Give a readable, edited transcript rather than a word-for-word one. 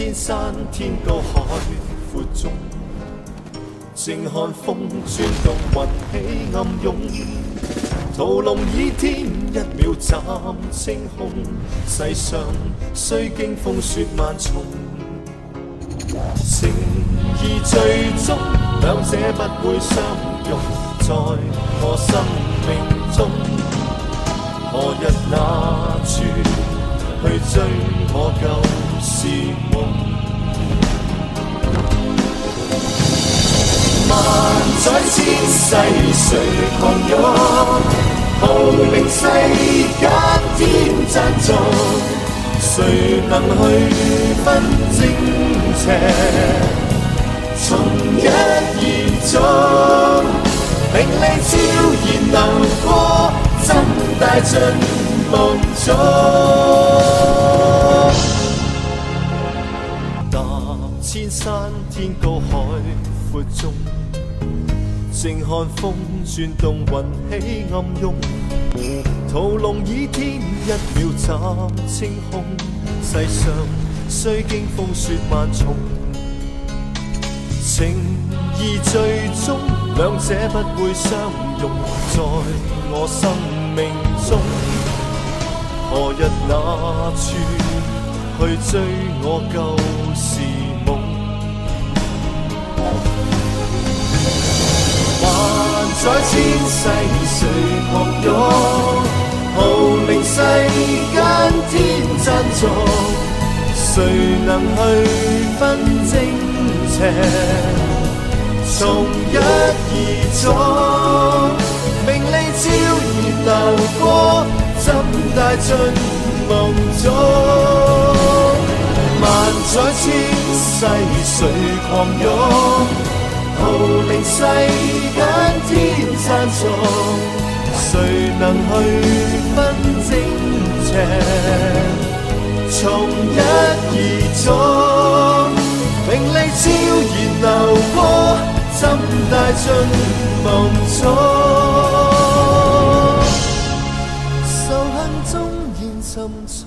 千山天高海闊中，靜看風轉動雲起暗湧，屠龍倚天一秒斬青空，世上雖經風雪萬重，情義最終兩者不會相容，在我生命中何日那處去追我舊時夢？萬載千世誰狂湧，號令世間天贊助，誰能去分正邪？從一而終，名利悄然流過，怎帶進夢中？踏千山天高海闊中，靜看風轉動雲起暗湧，屠龍倚天一秒斬青空，世上雖經風雪萬重，情義最終兩者不會相容，在我生命中何日那處去追我舊時夢？萬載千世誰狂湧，號令世間天贊助，誰能去分正邪？從一而終，名利悄然流過，怎帶進夢中？萬載千世誰狂湧，號令世間天贊助，誰能去分正邪？從一而終，名利悄然流過，怎帶進夢中？仇恨縱然沉重，